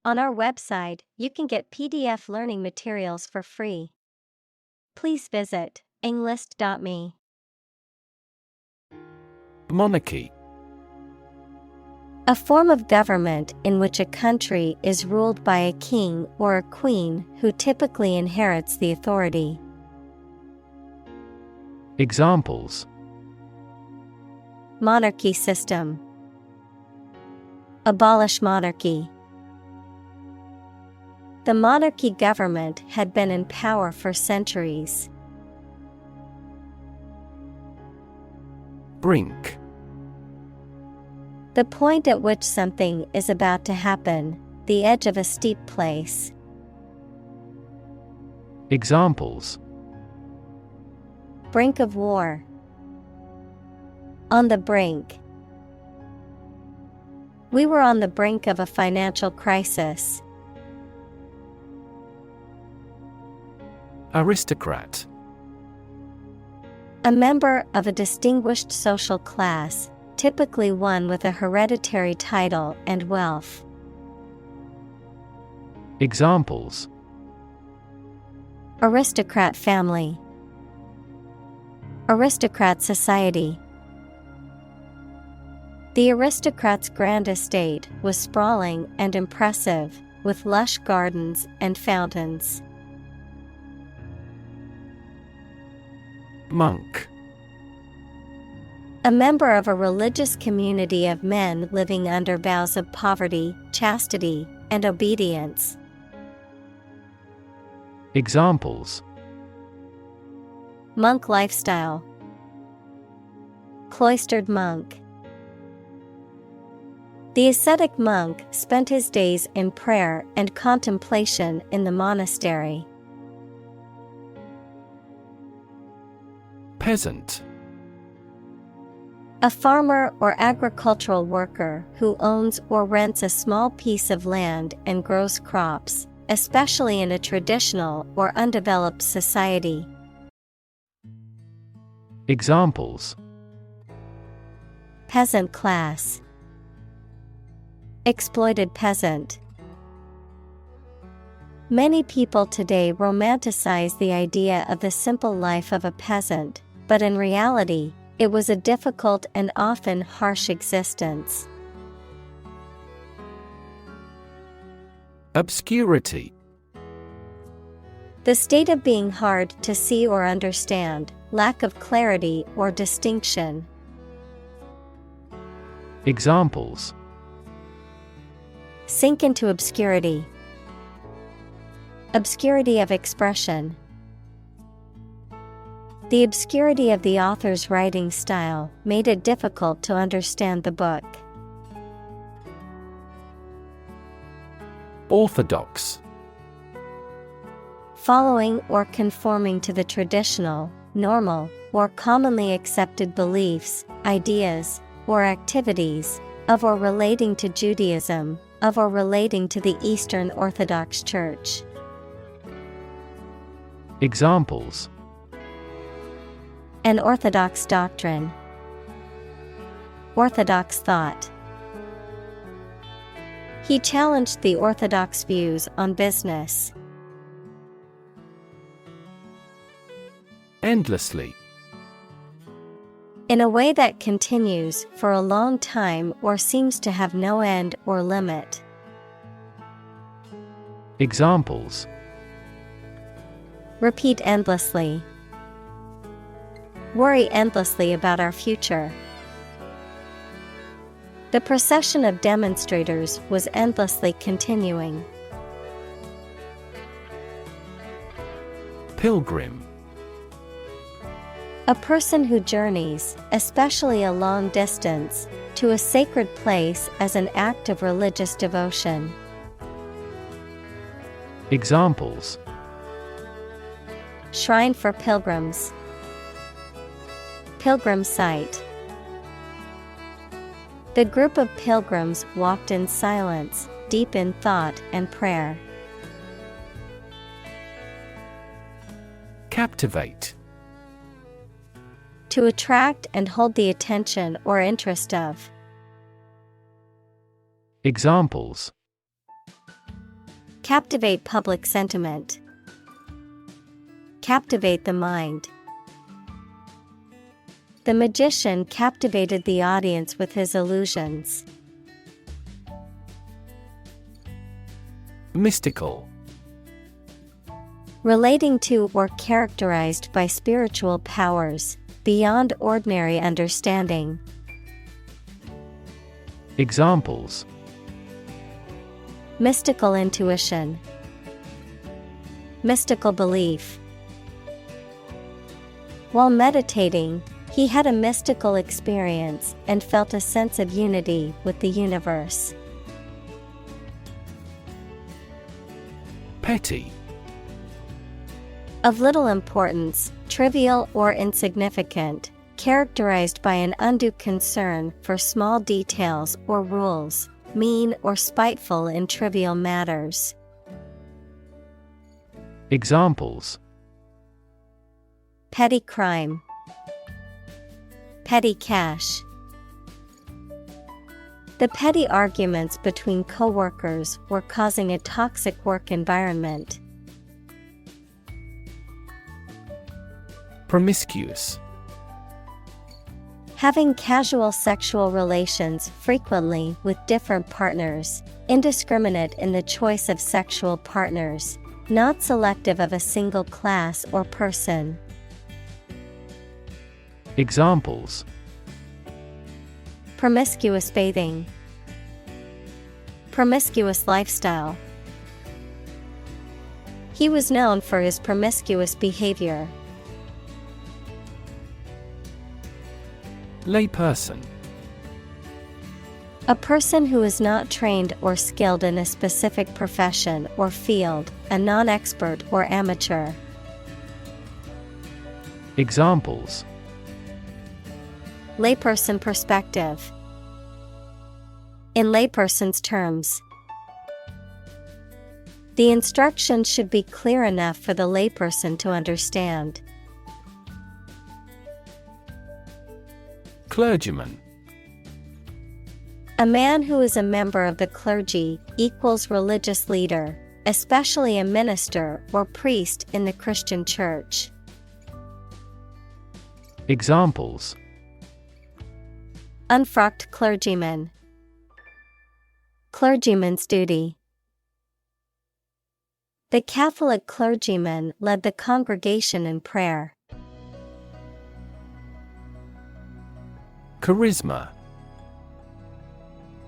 On our website, you can get PDF learning materials for free. Please visit englist.me. Monarchy. A form of government in which a country is ruled by a king or a queen who typically inherits the authority. Examples: Monarchy system. Abolish monarchy. The monarchy government had been in power for centuries. Brink. The point at which something is about to happen, the edge of a steep place. Examples: Brink of war. On the brink. We were on the brink of a financial crisis. Aristocrat. A member of a distinguished social class, typically one with a hereditary title and wealth. Examples: Aristocrat family. Aristocrat society. The aristocrat's grand estate was sprawling and impressive, with lush gardens and fountains. Monk. A member of a religious community of men living under vows of poverty, chastity, and obedience. Examples: Monk lifestyle. Cloistered monk. The ascetic monk spent his days in prayer and contemplation in the monastery. Peasant. A farmer or agricultural worker who owns or rents a small piece of land and grows crops, especially in a traditional or undeveloped society. Examples: Peasant class. Exploited peasant. Many people today romanticize the idea of the simple life of a peasant, but in reality, it was a difficult and often harsh existence. Obscurity. The state of being hard to see or understand, lack of clarity or distinction. Examples: Sink into obscurity. Obscurity of expression. The obscurity of the author's writing style made it difficult to understand the book. Orthodox. Following or conforming to the traditional, normal, or commonly accepted beliefs, ideas, or activities of or relating to Judaism, of or relating to the Eastern Orthodox Church. Examples: An orthodox doctrine. Orthodox thought. He challenged the orthodox views on business. Endlessly. In a way that continues for a long time or seems to have no end or limit. Examples: Repeat endlessly. Worry endlessly about our future. The procession of demonstrators was endlessly continuing. Pilgrim. A person who journeys, especially a long distance, to a sacred place as an act of religious devotion. Examples: Shrine for pilgrims. Pilgrim site. The group of pilgrims walked in silence, deep in thought and prayer. Captivate. To attract and hold the attention or interest of. Examples: Captivate public sentiment. Captivate the mind. The magician captivated the audience with his illusions. Mystical. Relating to or characterized by spiritual powers, beyond ordinary understanding. Examples: Mystical intuition. Mystical belief. While meditating, he had a mystical experience and felt a sense of unity with the universe. Petty. Of little importance, trivial or insignificant, characterized by an undue concern for small details or rules, mean or spiteful in trivial matters. Examples: Petty crime. Petty cash. The petty arguments between coworkers were causing a toxic work environment. Promiscuous. Having casual sexual relations frequently with different partners, indiscriminate in the choice of sexual partners, not selective of a single class or person. Examples: Promiscuous bathing. Promiscuous lifestyle. He was known for his promiscuous behavior. Layperson. A person who is not trained or skilled in a specific profession or field, a non-expert or amateur. Examples: Layperson perspective. In layperson's terms. The instructions should be clear enough for the layperson to understand. Clergyman. A man who is a member of the clergy equals religious leader, especially a minister or priest in the Christian church. Examples: Unfrocked clergyman. Clergyman's duty. The Catholic clergyman led the congregation in prayer. Charisma.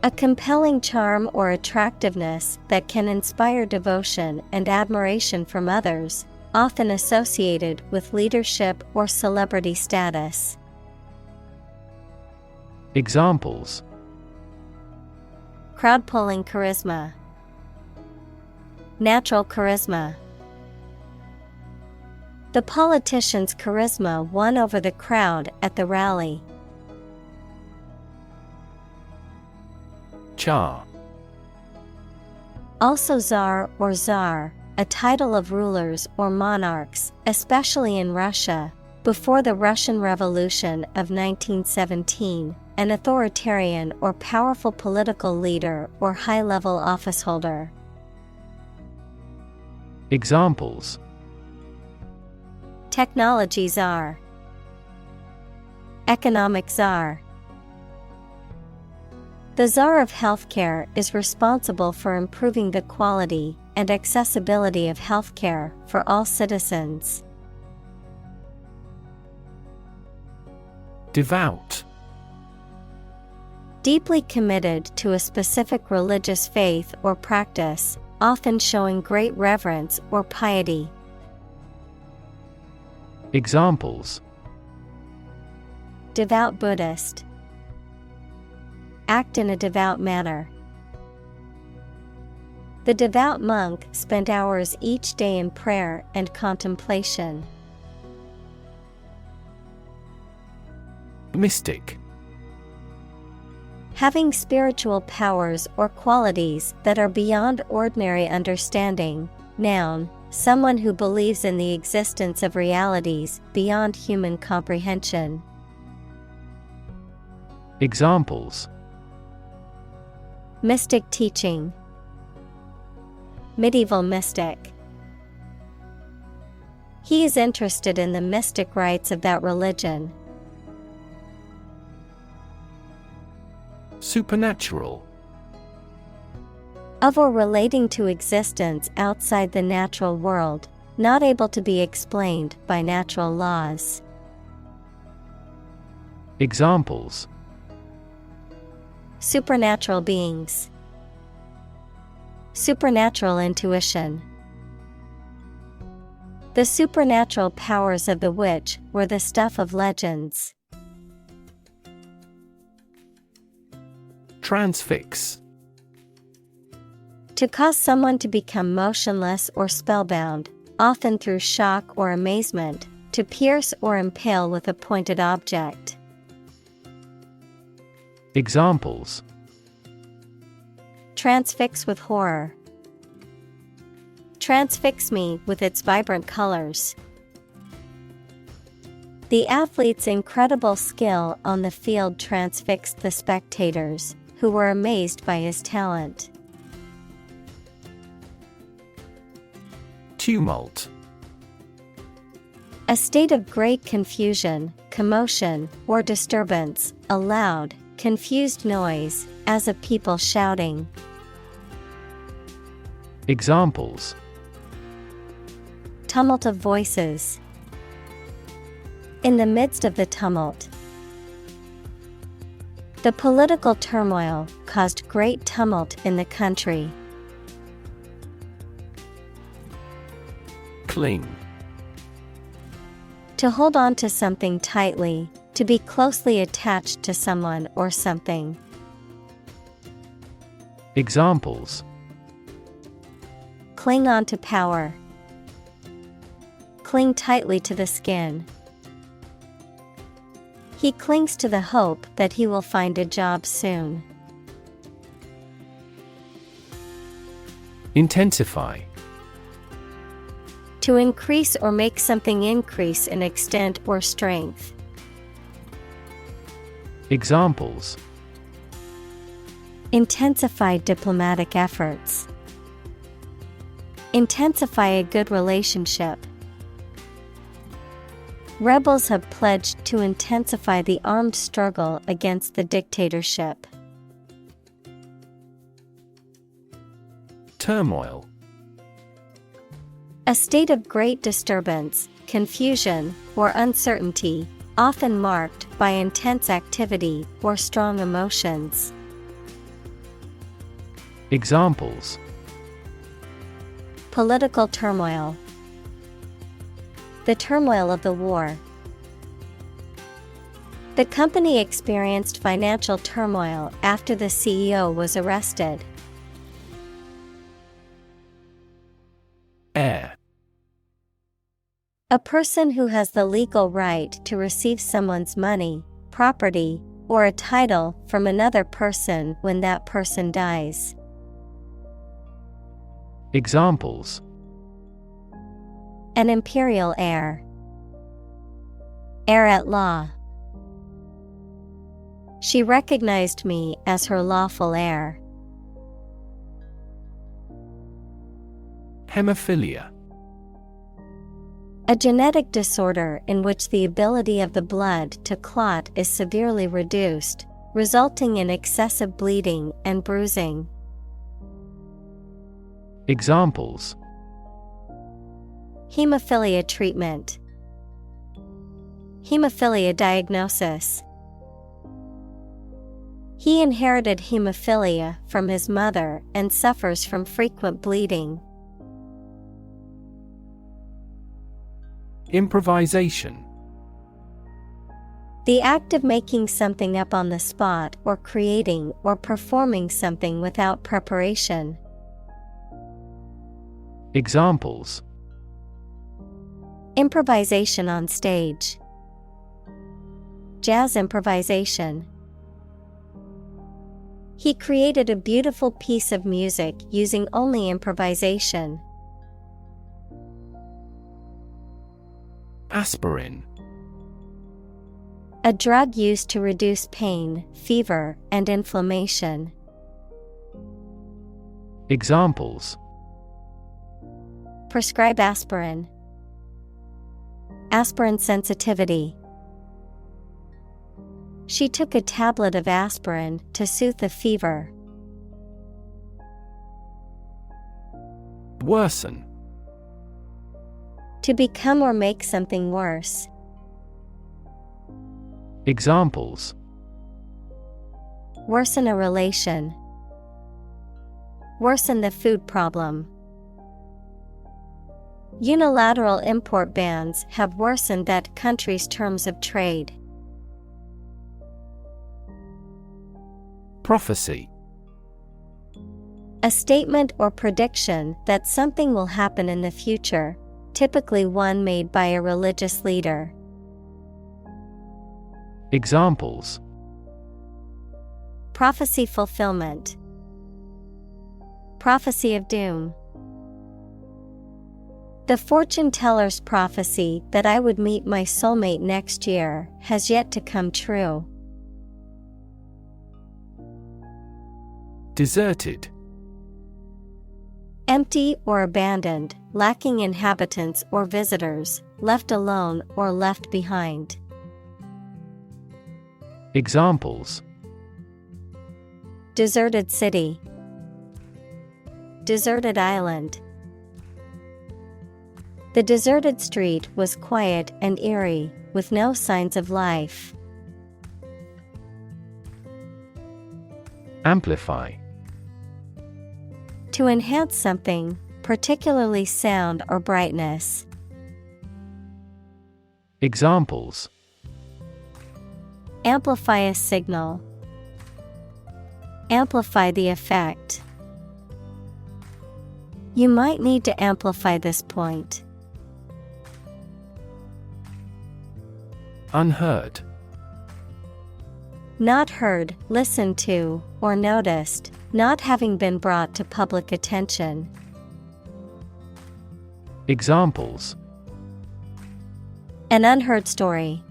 A compelling charm or attractiveness that can inspire devotion and admiration from others, often associated with leadership or celebrity status. Examples: Crowd-pulling charisma. Natural charisma. The politician's charisma won over the crowd at the rally. Tsar. Also Tsar or Tsar, a title of rulers or monarchs, especially in Russia, before the Russian Revolution of 1917, an authoritarian or powerful political leader or high-level officeholder. Examples: Technology czar. Economic czar. The Czar of Healthcare is responsible for improving the quality and accessibility of healthcare for all citizens. Devout. Deeply committed to a specific religious faith or practice, often showing great reverence or piety. Examples: Devout Buddhist. Act in a devout manner. The devout monk spent hours each day in prayer and contemplation. Mystic. Having spiritual powers or qualities that are beyond ordinary understanding. Noun, someone who believes in the existence of realities beyond human comprehension. Examples: Mystic teaching. medieval mystic. He is interested in the mystic rites of that religion. Supernatural. Of or relating to existence outside the natural world, not able to be explained by natural laws. Examples: supernatural beings, supernatural intuition. The supernatural powers of the witch were the stuff of legends. Transfix. To cause someone to become motionless or spellbound, often through shock or amazement, to pierce or impale with a pointed object. Examples: transfix with horror. Transfix me with its vibrant colors. The athlete's incredible skill on the field transfixed the spectators, who were amazed by his talent. Tumult. A state of great confusion, commotion, or disturbance, a loud, confused noise, as of people shouting. Examples: tumult of voices. In the midst of the tumult. The political turmoil caused great tumult in the country. Cling. To hold on to something tightly, to be closely attached to someone or something. Examples: cling on to power. Cling tightly to the skin. He clings to the hope that he will find a job soon. Intensify. To increase or make something increase in extent or strength. Examples: intensify diplomatic efforts. Intensify a good relationship. Rebels have pledged to intensify the armed struggle against the dictatorship. Turmoil. A state of great disturbance, confusion, or uncertainty, often marked by intense activity or strong emotions. Examples: political turmoil. The turmoil of the war. The company experienced financial turmoil after the CEO was arrested. Heir. A person who has the legal right to receive someone's money, property, or a title from another person when that person dies. Examples: an imperial heir. Heir at law. She recognized me as her lawful heir. Hemophilia. A genetic disorder in which the ability of the blood to clot is severely reduced, resulting in excessive bleeding and bruising. Examples: hemophilia treatment. Hemophilia diagnosis. He inherited hemophilia from his mother and suffers from frequent bleeding. Improvisation. The act of making something up on the spot or creating or performing something without preparation. Examples: improvisation on stage. Jazz improvisation. He created a beautiful piece of music using only improvisation. Aspirin. A drug used to reduce pain, fever, and inflammation. Examples: Prescribe aspirin. Aspirin sensitivity. She took a tablet of aspirin to soothe the fever. Worsen. To become or make something worse. Examples: Worsen a relation. Worsen the food problem. Unilateral import bans have worsened that country's terms of trade. Prophecy. A statement or prediction that something will happen in the future, typically one made by a religious leader. Examples: Prophecy fulfillment. Prophecy of doom. The fortune teller's prophecy that I would meet my soulmate next year has yet to come true. Deserted. Empty or abandoned, lacking inhabitants or visitors, left alone or left behind. Examples: Deserted city. Deserted island. The deserted street was quiet and eerie, with no signs of life. Amplify. To enhance something, particularly sound or brightness. Examples: Amplify a signal. Amplify the effect. You might need to amplify this point. Unheard. Not heard, listened to, or noticed, not having been brought to public attention. Examples: An unheard story.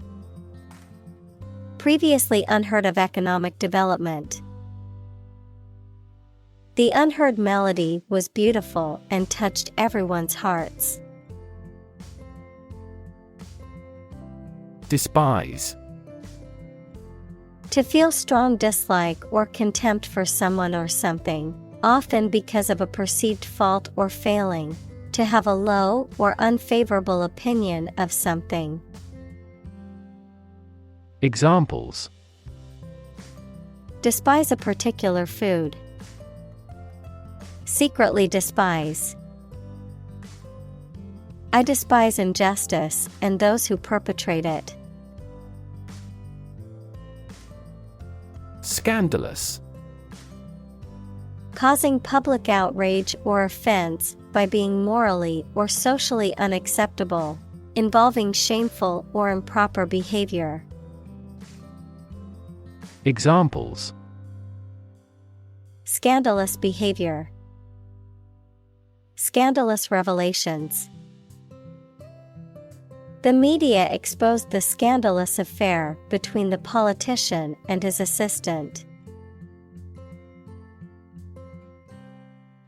Previously unheard of economic development. The unheard melody was beautiful and touched everyone's hearts. Despise. To feel strong dislike or contempt for someone or something, often because of a perceived fault or failing. To have a low or unfavorable opinion of something. Examples: Despise a particular food. Secretly despise. I despise injustice and those who perpetrate it. Scandalous. Causing public outrage or offense by being morally or socially unacceptable, involving shameful or improper behavior. Examples: Scandalous behavior. Scandalous revelations. The media exposed the scandalous affair between the politician and his assistant.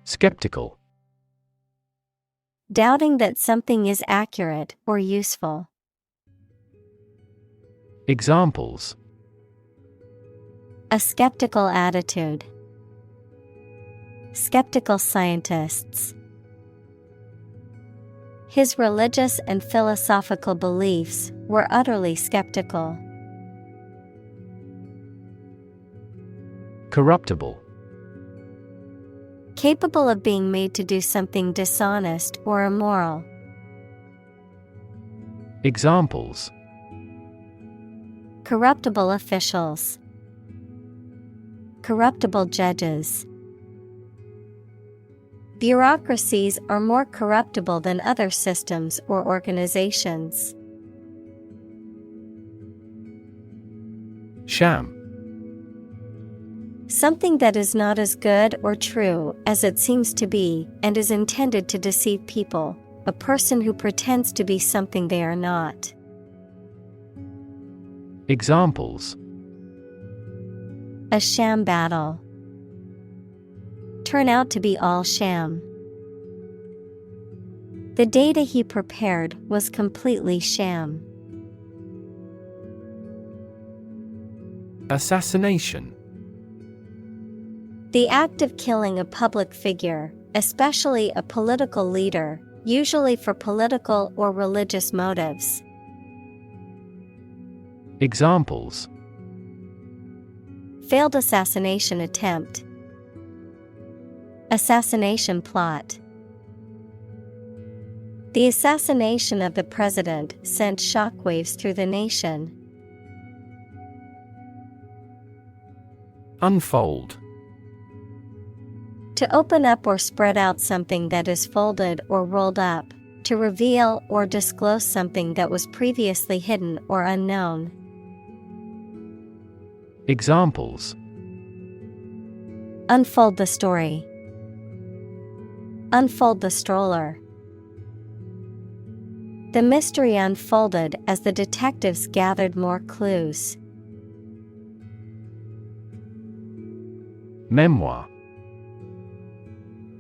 Skeptical. Doubting that something is accurate or useful. Examples: A skeptical attitude. Skeptical scientists. His religious and philosophical beliefs were utterly skeptical. Corruptible. Capable of being made to do something dishonest or immoral. Examples: Corruptible officials. Corruptible judges. Bureaucracies are more corruptible than other systems or organizations. Sham. Something that is not as good or true as it seems to be and is intended to deceive people. A person who pretends to be something they are not. Examples: A sham battle. Turn out to be all sham. The data he prepared was completely sham. Assassination. The act of killing a public figure, especially a political leader, usually for political or religious motives. Examples: Failed assassination attempt. Assassination plot. The assassination of the president sent shockwaves through the nation. Unfold. To open up or spread out something that is folded or rolled up, to reveal or disclose something that was previously hidden or unknown. Examples: Unfold the story. Unfold the stroller. The mystery unfolded as the detectives gathered more clues. Memoir.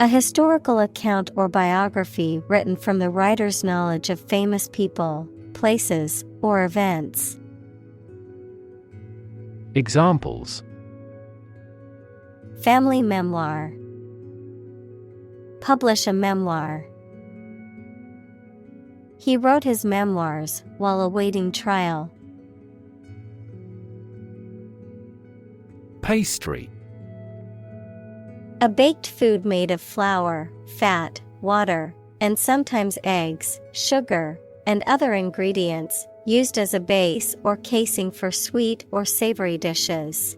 A historical account or biography written from the writer's knowledge of famous people, places, or events. Examples: Family memoir. Publish a memoir. He wrote his memoirs while awaiting trial. Pastry. A baked food made of flour, fat, water, and sometimes eggs, sugar, and other ingredients, used as a base or casing for sweet or savory dishes.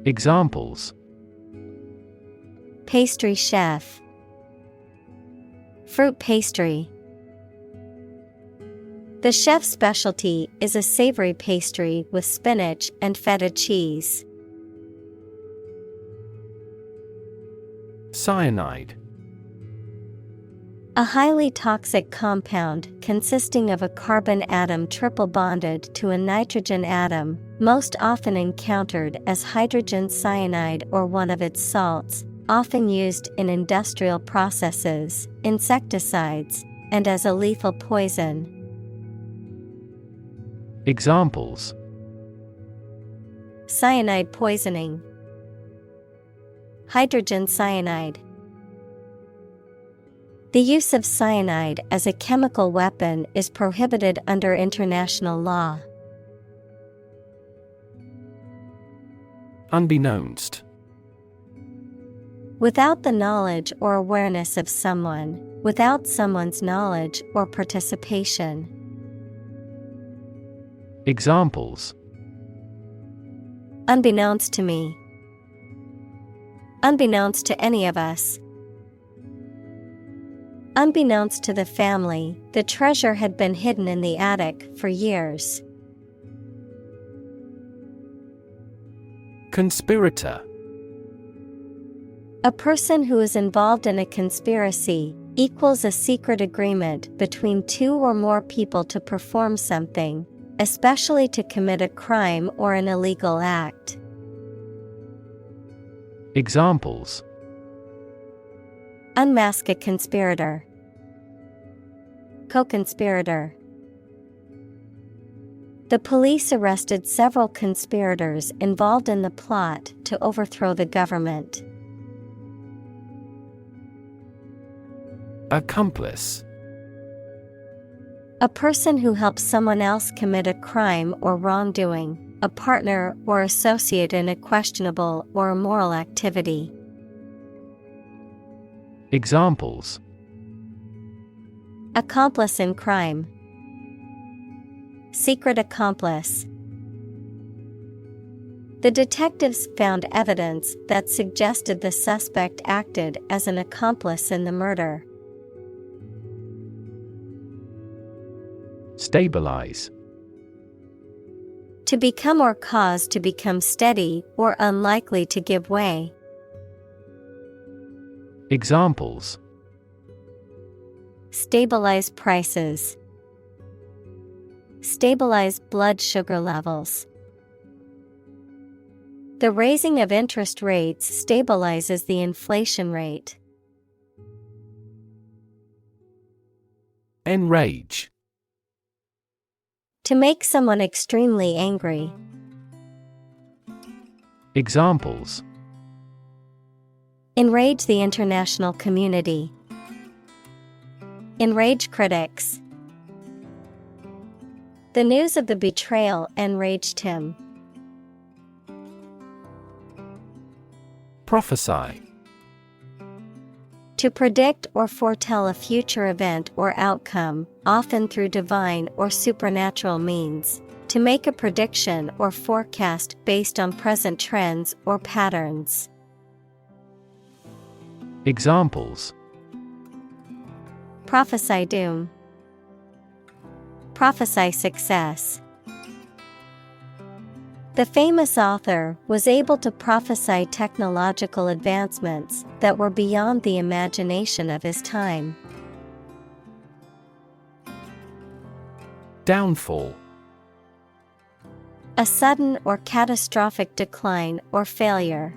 Examples: Pastry chef. Fruit pastry. The chef's specialty is a savory pastry with spinach and feta cheese. Cyanide. A highly toxic compound consisting of a carbon atom triple bonded to a nitrogen atom, most often encountered as hydrogen cyanide or one of its salts, often used in industrial processes, insecticides, and as a lethal poison. Examples: Cyanide poisoning. Hydrogen cyanide. The use of cyanide as a chemical weapon is prohibited under international law. Unbeknownst. Without the knowledge or awareness of someone, without someone's knowledge or participation. Examples: Unbeknownst to me. Unbeknownst to any of us. Unbeknownst to the family, the treasure had been hidden in the attic for years. Conspirator. A person who is involved in a conspiracy equals a secret agreement between two or more people to perform something, especially to commit a crime or an illegal act. Examples: Unmask a conspirator. Co-conspirator. The police arrested several conspirators involved in the plot to overthrow the government. Accomplice. A person who helps someone else commit a crime or wrongdoing, a partner or associate in a questionable or immoral activity. Examples: Accomplice in crime. Secret accomplice. The detectives found evidence that suggested the suspect acted as an accomplice in the murder. Stabilize. To become or cause to become steady or unlikely to give way. Examples: Stabilize prices. Stabilize blood sugar levels. The raising of interest rates stabilizes the inflation rate. Enrage. To make someone extremely angry. Examples: Enrage the international community. Enrage critics. The news of the betrayal enraged him. Prophesy. To predict or foretell a future event or outcome, often through divine or supernatural means. To make a prediction or forecast based on present trends or patterns. Examples: Prophesy doom. Prophesy success. The famous author was able to prophesy technological advancements that were beyond the imagination of his time. Downfall. A sudden or catastrophic decline or failure.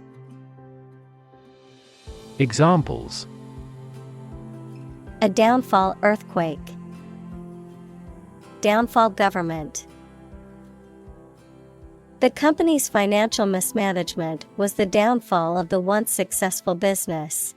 Examples: A downfall earthquake. Downfall government. The company's financial mismanagement was the downfall of the once successful business.